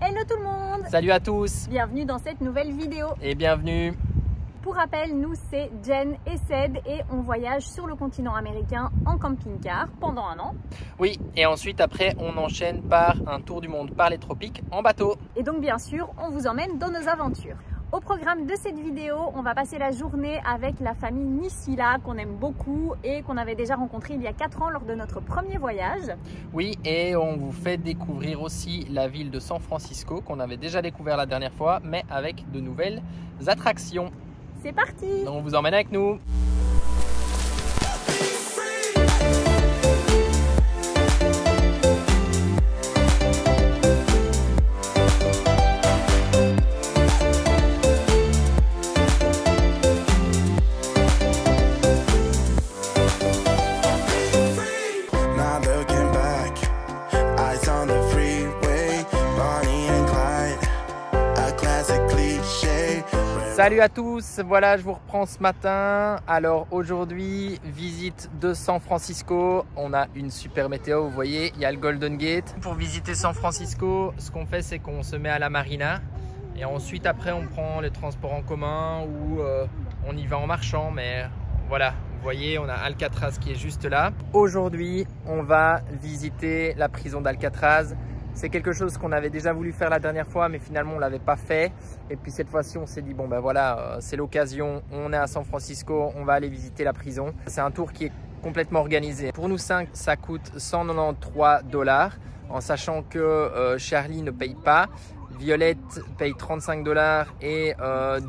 Hello tout le monde! Salut à tous! Bienvenue dans cette nouvelle vidéo. Et bienvenue! Pour rappel, nous c'est Jen et Ced et on voyage sur le continent américain en camping-car pendant un an. Oui, et ensuite après on enchaîne par un tour du monde par les tropiques en bateau. Et donc bien sûr, on vous emmène dans nos aventures. Au programme de cette vidéo, on va passer la journée avec la famille Nisila qu'on aime beaucoup et qu'on avait déjà rencontré il y a 4 ans lors de notre premier voyage. Oui, et on vous fait découvrir aussi la ville de San Francisco qu'on avait déjà découvert la dernière fois, mais avec de nouvelles attractions. C'est parti! Donc on vous emmène avec nous. Salut à tous, voilà je vous reprends ce matin. Alors aujourd'hui visite de San Francisco, on a une super météo, vous voyez, il y a le Golden Gate. Pour visiter San Francisco, ce qu'on fait c'est qu'on se met à la marina et ensuite après on prend les transports en commun ou on y va en marchant, mais voilà, vous voyez on a Alcatraz qui est juste là. Aujourd'hui on va visiter la prison d'Alcatraz. C'est quelque chose qu'on avait déjà voulu faire la dernière fois, mais finalement on ne l'avait pas fait. Et puis cette fois-ci, on s'est dit, bon ben voilà, c'est l'occasion, on est à San Francisco, on va aller visiter la prison. C'est un tour qui est complètement organisé. Pour nous 5, ça coûte 193 $, en sachant que Charlie ne paye pas. Violette paye 35 $ et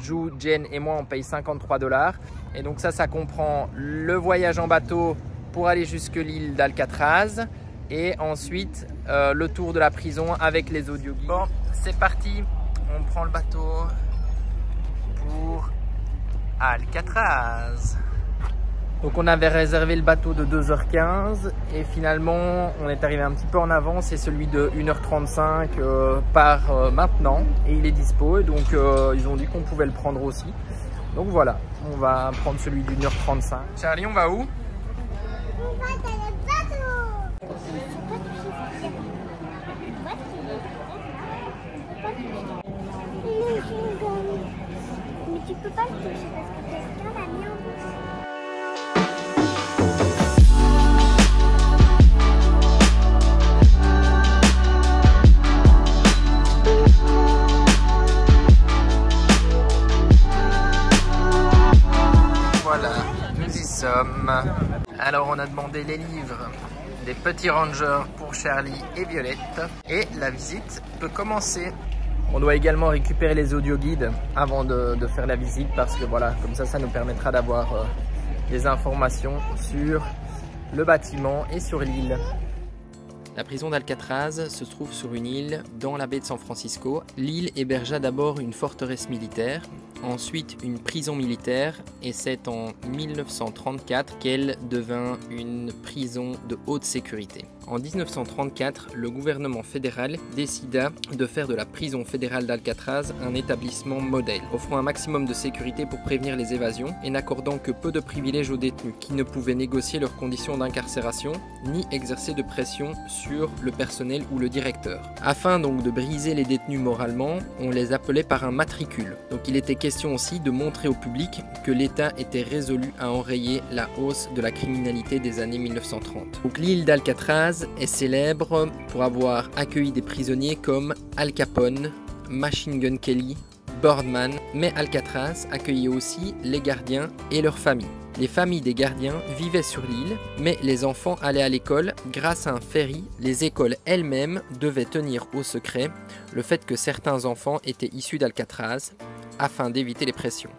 Ju, Jen et moi, on paye 53 $. Et donc ça comprend le voyage en bateau pour aller jusque l'île d'Alcatraz. Et ensuite, le tour de la prison avec les audioguides. Bon, c'est parti. On prend le bateau pour Alcatraz. Donc on avait réservé le bateau de 2h15 et finalement on est arrivé un petit peu en avance. C'est celui de 1h35 par maintenant et il est dispo. Et donc ils ont dit qu'on pouvait le prendre aussi. Donc voilà, on va prendre celui d'1h35. Charlie, on va où? On va dans le bateau. Mais tu peux pas le toucher parce que quelqu'un l'a mis en bouche. Voilà, nous y sommes. Alors on a demandé les livres des petits rangers pour Charlie et Violette et la visite peut commencer. On doit également récupérer les audioguides avant de faire la visite parce que voilà, comme ça nous permettra d'avoir des informations sur le bâtiment et sur l'île. La prison d'Alcatraz se trouve sur une île dans la baie de San Francisco. L'île hébergea d'abord une forteresse militaire, ensuite une prison militaire et c'est en 1934 qu'elle devint une prison de haute sécurité. En 1934, le gouvernement fédéral décida de faire de la prison fédérale d'Alcatraz un établissement modèle, offrant un maximum de sécurité pour prévenir les évasions et n'accordant que peu de privilèges aux détenus qui ne pouvaient négocier leurs conditions d'incarcération ni exercer de pression sur le personnel ou le directeur. Afin donc de briser les détenus moralement, on les appelait par un matricule. Donc il était question aussi de montrer au public que l'État était résolu à enrayer la hausse de la criminalité des années 1930. Donc l'île d'Alcatraz est célèbre pour avoir accueilli des prisonniers comme Al Capone, Machine Gun Kelly, Birdman, mais Alcatraz accueillait aussi les gardiens et leurs familles. Les familles des gardiens vivaient sur l'île, mais les enfants allaient à l'école grâce à un ferry. Les écoles elles-mêmes devaient tenir au secret le fait que certains enfants étaient issus d'Alcatraz afin d'éviter les pressions.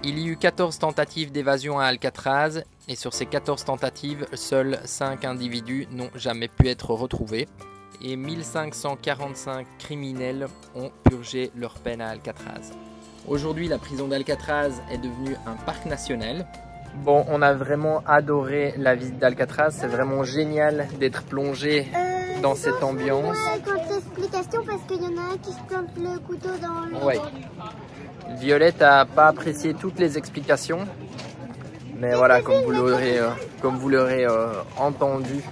Il y eut 14 tentatives d'évasion à Alcatraz et sur ces 14 tentatives, seuls 5 individus n'ont jamais pu être retrouvés et 1545 criminels ont purgé leur peine à Alcatraz. Aujourd'hui, la prison d'Alcatraz est devenue un parc national. Bon, on a vraiment adoré la visite d'Alcatraz, c'est vraiment génial d'être plongé dans cette ambiance. Contre-explication parce qu'il y en a un qui se plante le couteau dans le... Ouais. Violette n'a pas apprécié toutes les explications, mais voilà, comme vous l'aurez entendu,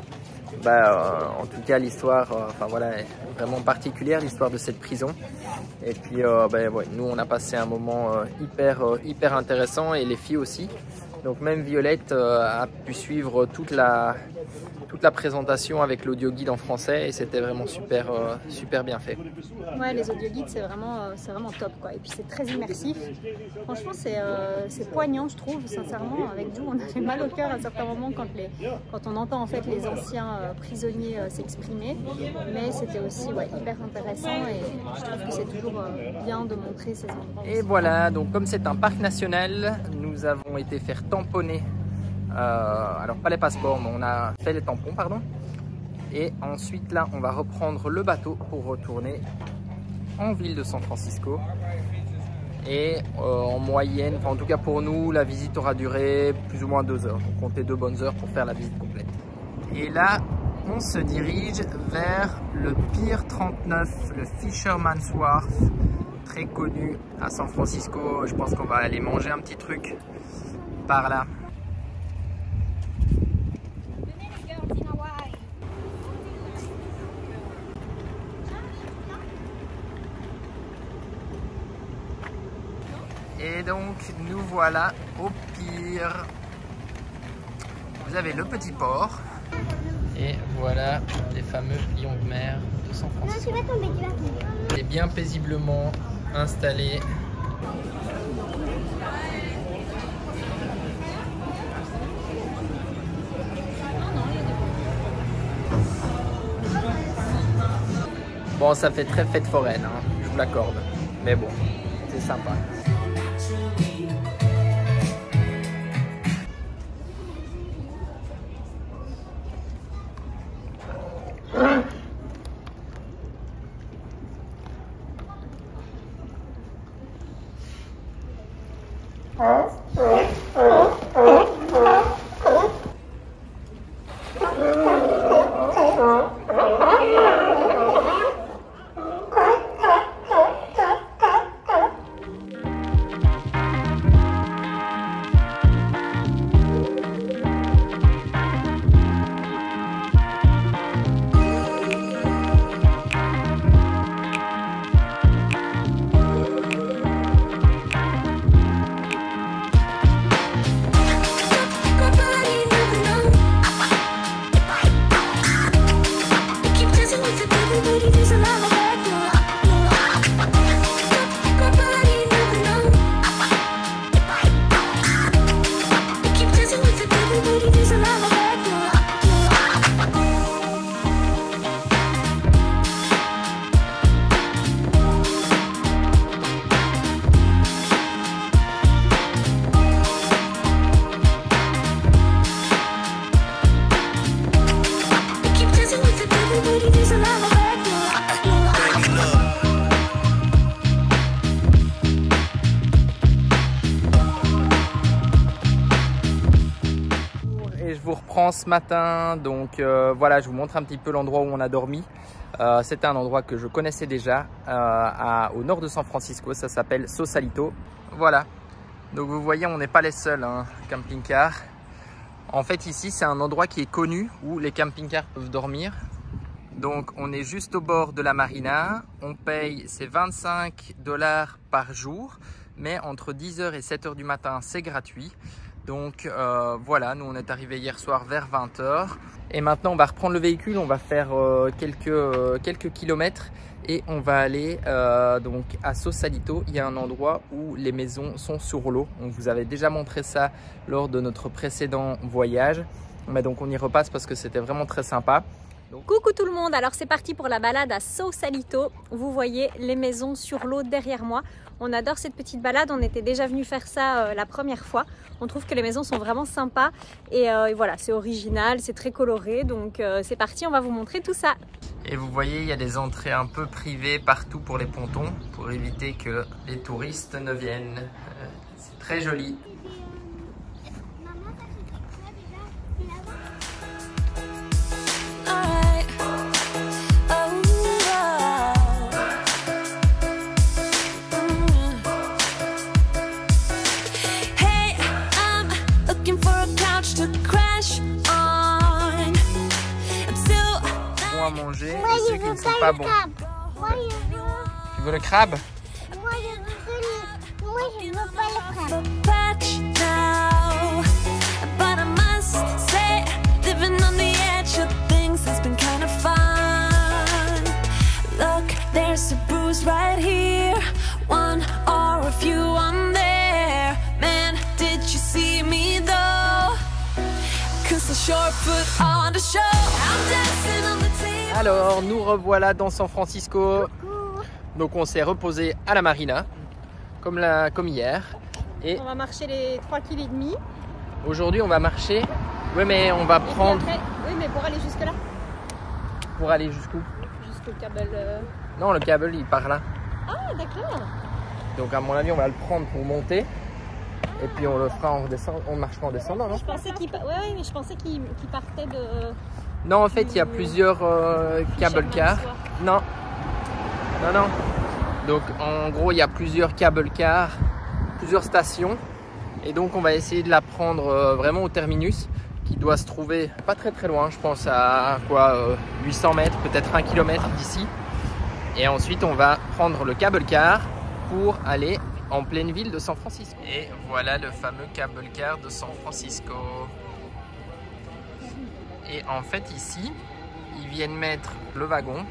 en tout cas l'histoire enfin voilà, est vraiment particulière, l'histoire de cette prison. Et puis ouais, nous on a passé un moment hyper intéressant, et les filles aussi. Donc même Violette a pu suivre toute la présentation avec l'audio guide en français, et c'était vraiment super bien fait. Ouais, les audio guides c'est vraiment top quoi. Et puis c'est très immersif. Franchement c'est poignant je trouve, sincèrement. Avec Jou on avait mal au cœur à certains moments quand on entend en fait les anciens prisonniers s'exprimer. Mais c'était aussi hyper intéressant, et je trouve que c'est toujours bien de montrer ces endroits. Et voilà, donc comme c'est un parc national, nous avons été faire tamponner. Alors pas les passeports, mais on a fait les tampons, pardon. Et ensuite là, on va reprendre le bateau pour retourner en ville de San Francisco. Et en moyenne, enfin en tout cas pour nous, la visite aura duré plus ou moins 2 heures. Donc comptez 2 bonnes heures pour faire la visite complète. Et là, on se dirige vers le Pier 39, le Fisherman's Wharf, très connu à San Francisco. Je pense qu'on va aller manger un petit truc par là. Et donc nous voilà au pier. Vous avez le petit port. Et voilà les fameux lions de mer de San Francisco. Non, tu vas tomber, tu vas tomber. Et bien paisiblement installé. Bon, ça fait très fête foraine, hein, je vous l'accorde. Mais bon, c'est sympa. Ce matin, donc voilà, je vous montre un petit peu l'endroit où on a dormi. C'était un endroit que je connaissais déjà au nord de San Francisco, ça s'appelle Sausalito. Voilà, donc vous voyez, on n'est pas les seuls camping-car. En fait ici c'est un endroit qui est connu où les camping-cars peuvent dormir. Donc on est juste au bord de la marina, on paye c'est 25 $ par jour, mais entre 10h et 7h du matin c'est gratuit. Donc voilà, nous on est arrivé hier soir vers 20h. Et maintenant on va reprendre le véhicule, on va faire quelques kilomètres et on va aller donc à Sausalito. Il y a un endroit où les maisons sont sur l'eau. On vous avait déjà montré ça lors de notre précédent voyage. Mais donc on y repasse parce que c'était vraiment très sympa. Coucou tout le monde, alors c'est parti pour la balade à Sausalito. Vous voyez les maisons sur l'eau derrière moi. On adore cette petite balade, on était déjà venu faire ça la première fois. On trouve que les maisons sont vraiment sympas et voilà, c'est original, c'est très coloré. Donc c'est parti, on va vous montrer tout ça. Et vous voyez, il y a des entrées un peu privées partout pour les pontons pour éviter que les touristes ne viennent. C'est très joli. To crash on. I'm c'est pas bon. Moi, je veux... Tu veux le crabe? Moi, je veux pas le crabe. Patch now, but I must say, living on the edge of things has been kind of fun. Look, there's a bruise right here, one or a few on there. Man, did you see me though? 'Cause I sure put on the show. I'm dancing on the table. Alors, nous revoilà dans San Francisco. Donc, on s'est reposé à la marina, comme hier. Et On va marcher les 3,5 km. aujourd'hui, on va marcher. Oui, mais on va prendre Oui, mais pour aller jusque là. pour aller jusqu'où? Jusqu'au câble. Non, le câble, il part là. Ah, d'accord. Donc, à mon avis, on va le prendre pour monter. Et puis, on le fera en redescendant. On marchera en descendant, non? Je pensais qu'il mais je pensais qu'il partait de. Non, en fait, il y a plusieurs cable cars. Non. Non, non. Donc, en gros, il y a plusieurs cable cars, plusieurs stations. Et donc, on va essayer de la prendre vraiment au terminus, qui doit se trouver pas très très loin. Je pense à quoi 800 mètres, peut-être 1 km d'ici. Et ensuite, on va prendre le cable car pour aller en pleine ville de San Francisco. Et voilà le fameux cable car de San Francisco. Et en fait, ici, ils viennent mettre le wagon.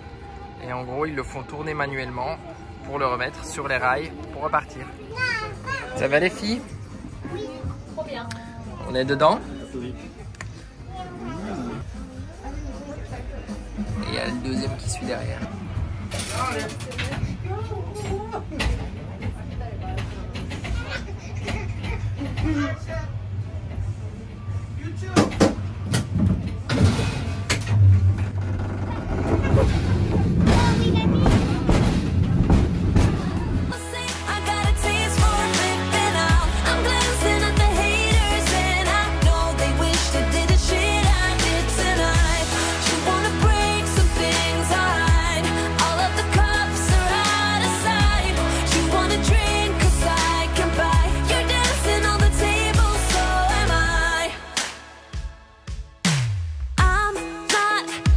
Et en gros, ils le font tourner manuellement pour le remettre sur les rails pour repartir. Ça va les filles? Oui, trop bien. On est dedans? Et il y a le deuxième qui suit derrière.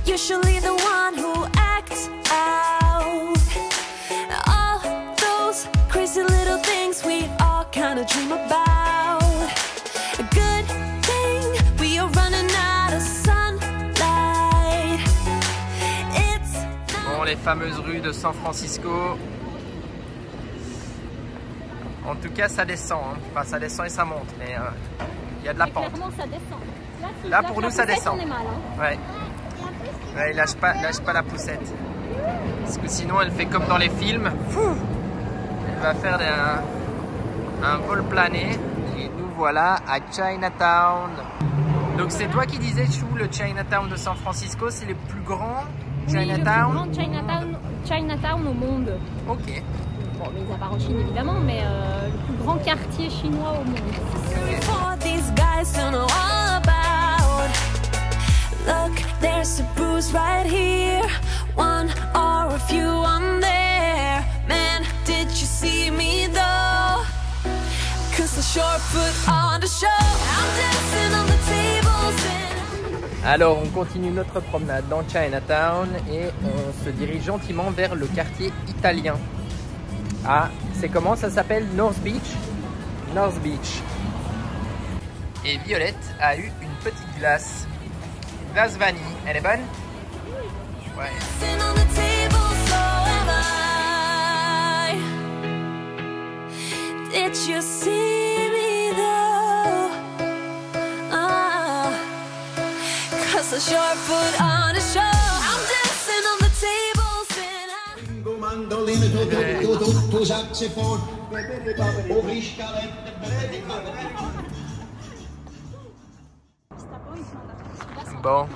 Usually the one who acts out all those crazy little things we all kind of dream about. A good thing we are running out of sunlight. It's Bon, les fameuses rues de San Francisco. En tout cas, ça descend. Hein. Enfin, ça descend et ça monte, mais il y a de la pente. Clairement, ça descend. Là, pour nous, ça descend. On est mal, hein. Ouais. Ouais, il lâche pas la poussette. Parce que sinon, elle fait comme dans les films. Elle va faire un vol plané. Et nous voilà à Chinatown. Donc, c'est toi qui disais, Chou, le Chinatown de San Francisco, c'est le plus grand Chinatown? Oui, le plus grand Chinatown au monde. Ok. Bon, mis à part en Chine évidemment, mais le plus grand quartier chinois au monde. what these guys don't know all about. Look, there's a bruise right here, one or a few on there. Man, did you see me though? 'Cause I sure put on the show. I'm dancing on the tables and Alors, on continue notre promenade dans Chinatown et on se dirige gentiment vers le quartier italien. Ah, c'est comment ça s'appelle? North Beach? North Beach. Et Violette a eu une petite glace. Glace vanille. Elle est bonne? Ouais. dancing on the table, so am I. Did you see me though? 'Cause I sure put on a show. I'm dancing on the tables and Mandoline, tu saxophone, au riscalette, Bon.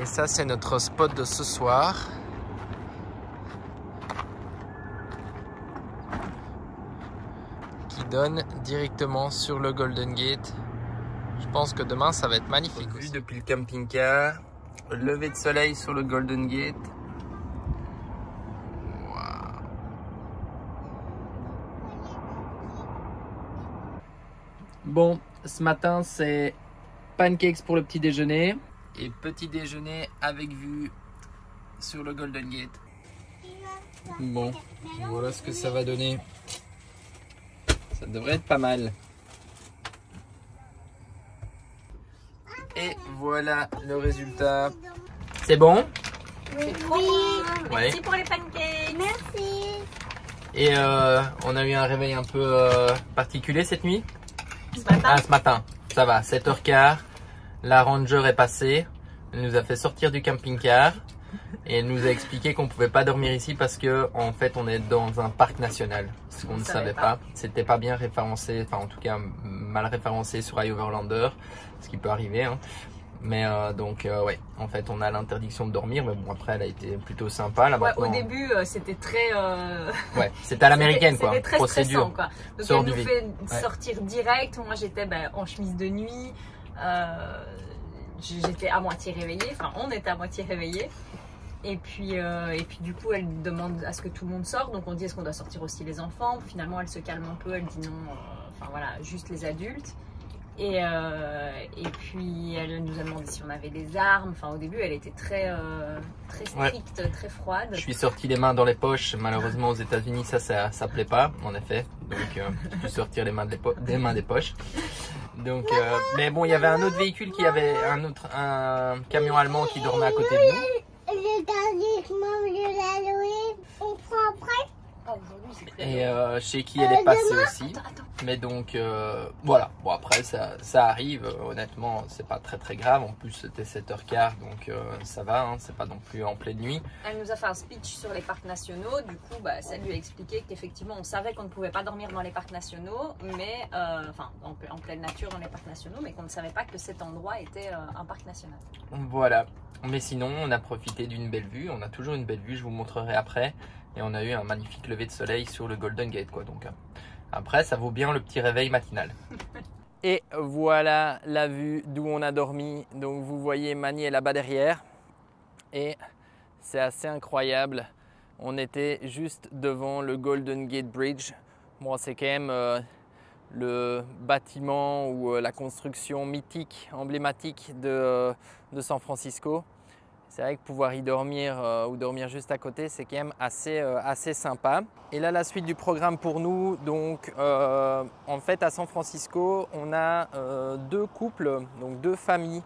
Et ça, c'est notre spot de ce soir. Qui donne directement sur le Golden Gate. Je pense que demain, ça va être magnifique. Vue depuis le camping-car. Lever de soleil sur le Golden Gate. Bon, ce matin, c'est pancakes pour le petit déjeuner. Et petit déjeuner avec vue sur le Golden Gate. Bon, voilà ce que ça va donner. Ça devrait être pas mal. Et voilà le résultat. C'est bon? C'est trop bon. Merci Ouais. pour les pancakes. Merci. Et on a eu un réveil un peu particulier cette nuit. Ce matin. Ah, ce matin, ça va, 7h15. La ranger est passée. Elle nous a fait sortir du camping-car. Et elle nous a expliqué qu'on pouvait pas dormir ici parce que en fait on est dans un parc national. Ce qu'on ne savait pas. C'était pas bien référencé, enfin en tout cas mal référencé sur iOverlander, ce qui peut arriver. Hein. Mais donc ouais, en fait on a l'interdiction de dormir, mais bon après elle a été plutôt sympa là. Ouais, maintenant. au début c'était très. Ouais, c'était à l'américaine quoi. C'était très Procédure. stressant quoi. Donc Sors elle du nous vide. fait sortir direct. Moi j'étais en chemise de nuit. J'étais à moitié réveillée. Enfin on était à moitié réveillés. Et puis du coup, elle demande à ce que tout le monde sorte. Donc on dit est-ce qu'on doit sortir aussi les enfants. Finalement, elle se calme un peu. Elle dit non. Enfin voilà, juste les adultes. Et puis elle nous a demandé si on avait des armes. Enfin au début, elle était très stricte, très froide. Je suis sorti les mains dans les poches. Malheureusement aux États-Unis, ça plaît pas, en effet. Donc je suis sortir les mains des mains des poches. Donc, mais bon, il y avait un autre véhicule qui avait un camion allemand qui dormait à côté de nous. Le dernier de l'Halloween, on prend après. Et chez qui elle est passée aussi. Mais donc voilà, bon après ça arrive, honnêtement c'est pas très grave. En plus c'était 7h15 donc ça va, hein, c'est pas non plus en pleine nuit. Elle nous a fait un speech sur les parcs nationaux. Du coup ça lui a expliqué qu'effectivement on savait qu'on ne pouvait pas dormir dans les parcs nationaux, mais enfin en pleine nature dans les parcs nationaux, mais qu'on ne savait pas que cet endroit était un parc national. Voilà, mais sinon on a profité d'une belle vue, on a toujours une belle vue, je vous montrerai après. Et on a eu un magnifique lever de soleil sur le Golden Gate quoi. Donc après ça vaut bien le petit réveil matinal. Et voilà la vue d'où on a dormi. Donc vous voyez Manny est là-bas derrière. Et c'est assez incroyable. On était juste devant le Golden Gate Bridge. Bon c'est quand même le bâtiment ou la construction mythique, emblématique de San Francisco. C'est vrai que pouvoir y dormir ou dormir juste à côté, c'est quand même assez sympa. Et là, la suite du programme pour nous, donc en fait à San Francisco, on a deux couples, donc deux familles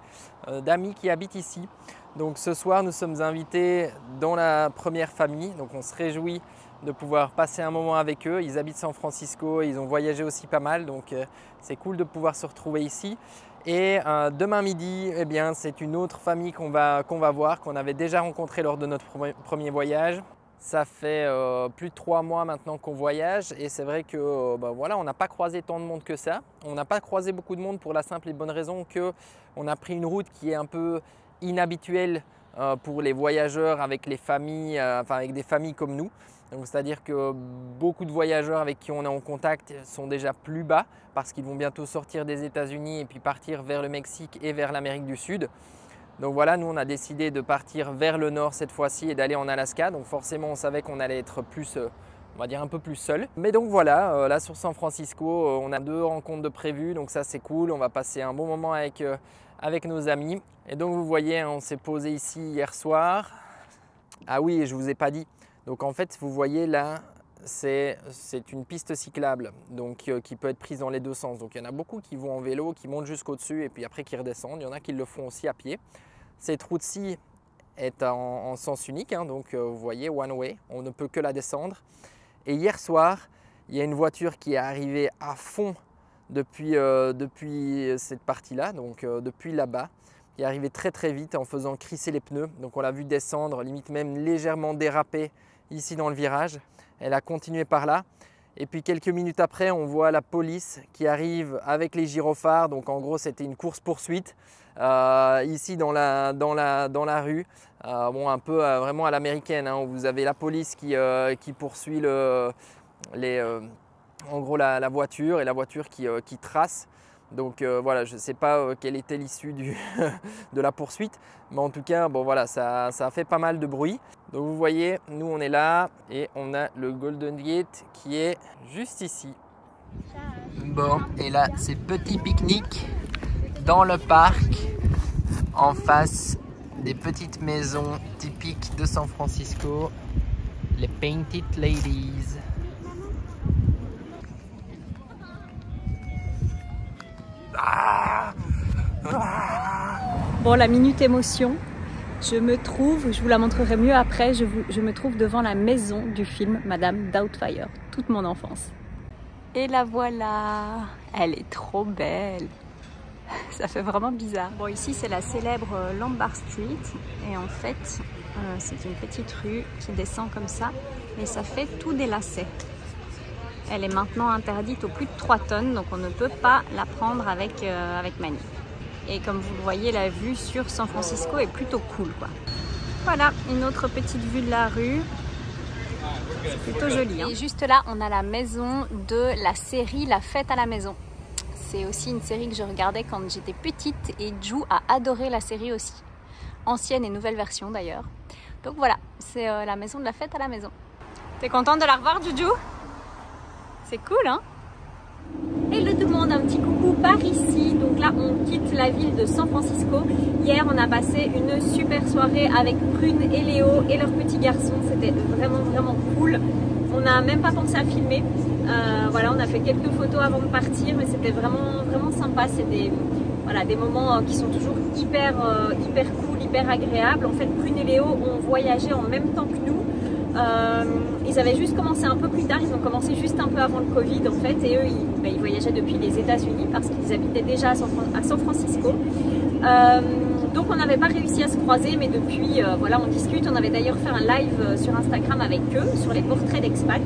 d'amis qui habitent ici. Donc ce soir, nous sommes invités dans la première famille, donc on se réjouit de pouvoir passer un moment avec eux. Ils habitent San Francisco, ils ont voyagé aussi pas mal, donc c'est cool de pouvoir se retrouver ici. Et demain midi, eh bien, c'est une autre famille qu'on va voir, qu'on avait déjà rencontrée lors de notre premier voyage. Ça fait plus de 3 mois maintenant qu'on voyage et c'est vrai que voilà, on n'a pas croisé tant de monde que ça. On n'a pas croisé beaucoup de monde pour la simple et bonne raison qu'on a pris une route qui est un peu inhabituelle pour les voyageurs avec les familles, enfin avec des familles comme nous. C'est-à-dire que beaucoup de voyageurs avec qui on est en contact sont déjà plus bas parce qu'ils vont bientôt sortir des États-Unis et puis partir vers le Mexique et vers l'Amérique du Sud. Donc voilà, nous on a décidé de partir vers le nord cette fois-ci et d'aller en Alaska. Donc forcément on savait qu'on allait être plus, on va dire un peu plus seul. Mais donc voilà, là sur San Francisco, on a 2 rencontres de prévues. Donc ça c'est cool, on va passer un bon moment avec nos amis. Et donc vous voyez, on s'est posé ici hier soir. Ah oui, et je ne vous ai pas dit. Donc en fait, vous voyez là, c'est une piste cyclable donc, qui peut être prise dans les 2 sens. Donc il y en a beaucoup qui vont en vélo, qui montent jusqu'au-dessus et puis après qui redescendent. Il y en a qui le font aussi à pied. Cette route-ci est en sens unique, hein, donc vous voyez, one way, on ne peut que la descendre. Et hier soir, il y a une voiture qui est arrivée à fond depuis cette partie-là, donc depuis là-bas. Il est arrivé très vite en faisant crisser les pneus. Donc on l'a vu descendre, limite même légèrement déraper ici dans le virage. Elle a continué par là. Et puis quelques minutes après, on voit la police qui arrive avec les gyrophares. Donc en gros, c'était une course-poursuite ici dans la rue. Bon, un peu vraiment à l'américaine, hein, où vous avez la police qui poursuit en gros la voiture et la voiture qui trace. Donc voilà, je ne sais pas quelle était l'issue de la poursuite, mais en tout cas, bon voilà, ça a fait pas mal de bruit. Donc vous voyez, nous on est là et on a le Golden Gate qui est juste ici. Bon, et là c'est petit pique-nique dans le parc en face des petites maisons typiques de San Francisco, les Painted Ladies. Bon, la minute émotion, je vous la montrerai mieux après, je me trouve devant la maison du film Madame Doubtfire, toute mon enfance. Et la voilà, elle est trop belle. Ça fait vraiment bizarre. Bon, ici c'est la célèbre Lombard Street et en fait c'est une petite rue qui descend comme ça et ça fait tout des lacets. Elle est maintenant interdite aux plus de 3 tonnes, donc on ne peut pas la prendre avec Mani. Et comme vous le voyez, la vue sur San Francisco est plutôt cool, quoi. Voilà, une autre petite vue de la rue. C'est plutôt joli. Hein. Et juste là, on a la maison de la série La Fête à la Maison. C'est aussi une série que je regardais quand j'étais petite et Ju a adoré la série aussi. Ancienne et nouvelle version d'ailleurs. Donc voilà, c'est la maison de La Fête à la Maison. T'es contente de la revoir, Juju? C'est cool, hein? Hello tout le monde, un petit coucou par ici. Donc là, on quitte la ville de San Francisco. Hier, on a passé une super soirée avec Prune et Léo et leur petit garçon. C'était vraiment cool. On n'a même pas pensé à filmer. Voilà, on a fait quelques photos avant de partir, mais c'était vraiment sympa. C'est des moments qui sont toujours hyper cool, hyper agréables. En fait, Prune et Léo ont voyagé en même temps que nous. Ils avaient juste commencé un peu plus tard, ils ont commencé juste un peu avant le Covid en fait, et eux ils voyageaient depuis les États-Unis parce qu'ils habitaient déjà à San Francisco. Donc on n'avait pas réussi à se croiser, mais depuis voilà, on discute. On avait d'ailleurs fait un live sur Instagram avec eux sur les portraits d'expats.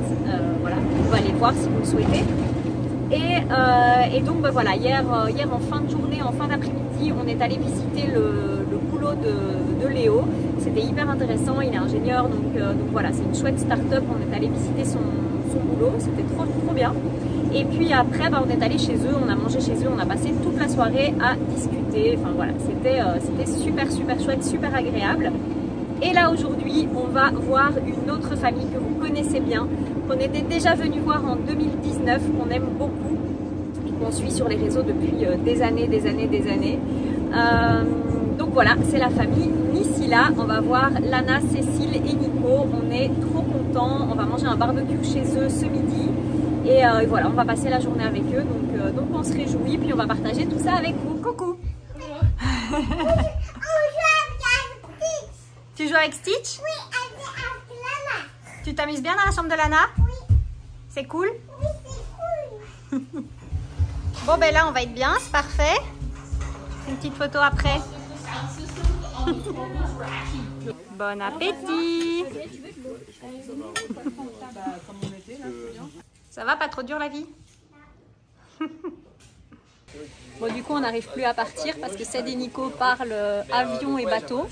Voilà, vous pouvez aller voir si vous le souhaitez. Et donc voilà, hier en fin de journée, en fin d'après-midi, on est allé visiter le boulot de Léo. C'était hyper intéressant, il est ingénieur, donc voilà, c'est une chouette start-up. On est allé visiter son boulot, c'était trop bien. Et puis après, on est allé chez eux, on a mangé chez eux, on a passé toute la soirée à discuter. Enfin voilà, c'était super chouette, super agréable. Et là aujourd'hui, on va voir une autre famille que vous connaissez bien, qu'on était déjà venu voir en 2019, qu'on aime beaucoup et qu'on suit sur les réseaux depuis des années. Donc voilà, c'est la famille Nisila. On va voir Lana, Cécile et Nico. On est trop contents. On va manger un barbecue chez eux ce midi. Et voilà, on va passer la journée avec eux. Donc on se réjouit, puis on va partager tout ça avec vous. Coucou. Tu joues avec Stitch? Oui, avec Lana. Tu t'amuses bien dans la chambre de Lana? Oui. C'est cool? Oui, c'est cool. Bon ben là on va être bien, c'est parfait. Une petite photo après. Bon appétit. Ça va, pas trop dur la vie? Bon, du coup on n'arrive plus à partir parce que Ced et Nico parlent avion et bateau,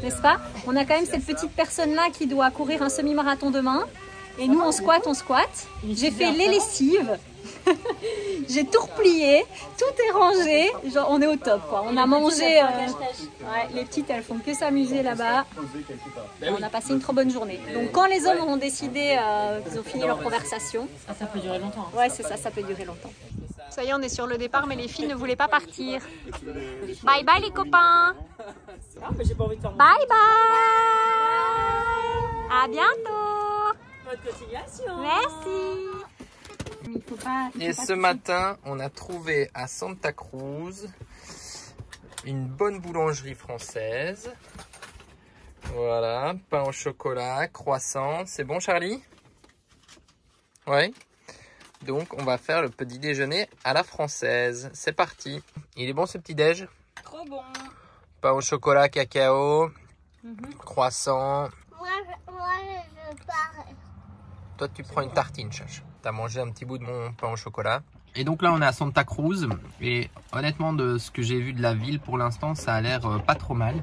n'est-ce pas? On a quand même cette petite personne là qui doit courir un semi-marathon demain. Et nous on squatte. J'ai fait les lessives. J'ai tout replié, tout est rangé, genre on est au top quoi. On a mangé, ouais, les petites elles font que s'amuser là-bas. On a passé une trop bonne journée. Donc quand les hommes auront décidé qu'ils ont fini leur conversation, ça peut durer longtemps. Ouais c'est ça peut durer longtemps. Ça y est, on est sur le départ, mais les filles ne voulaient pas partir. Bye bye les copains. J'ai pas envie de faire bye bye. À bientôt. Bonne continuation. Merci. Et ce matin, on a trouvé à Santa Cruz une bonne boulangerie française. Voilà, pain au chocolat, croissant. C'est bon, Charlie? Ouais. Donc, on va faire le petit déjeuner à la française. C'est parti. Il est bon ce petit déj? Trop bon. Pain au chocolat, cacao, croissant. Moi, je pars. Toi, tu prends une tartine, Chacha. Tu as mangé un petit bout de mon pain au chocolat. Et donc là, on est à Santa Cruz. Et honnêtement, de ce que j'ai vu de la ville pour l'instant, ça a l'air pas trop mal.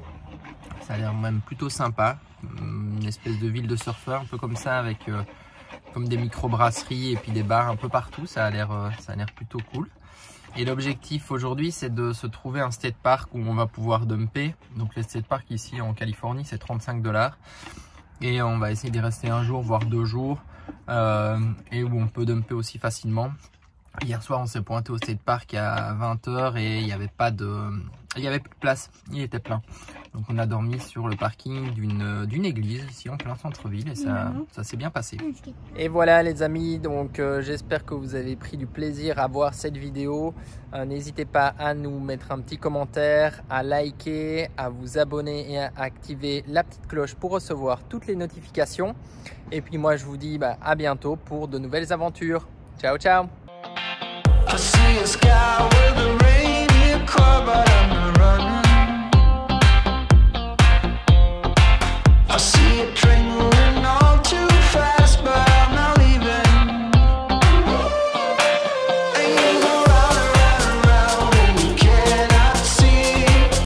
Ça a l'air même plutôt sympa. Une espèce de ville de surfeurs, un peu comme ça, avec comme des micro-brasseries et puis des bars un peu partout. Ça a l'air plutôt cool. Et l'objectif aujourd'hui, c'est de se trouver un skatepark où on va pouvoir dumper. Donc les skateparks ici en Californie, c'est 35 $. Et on va essayer d'y rester un jour, voire 2 jours. Et où on peut dumper aussi facilement. Hier soir, on s'est pointé au skatepark à 20 h et il n'y avait pas de il n'y avait plus de place, il était plein. Donc on a dormi sur le parking d'une église ici en plein centre-ville et ça s'est bien passé. Et voilà les amis, donc j'espère que vous avez pris du plaisir à voir cette vidéo. N'hésitez pas à nous mettre un petit commentaire, à liker, à vous abonner et à activer la petite cloche pour recevoir toutes les notifications. Et puis moi je vous dis à bientôt pour de nouvelles aventures. Ciao ciao.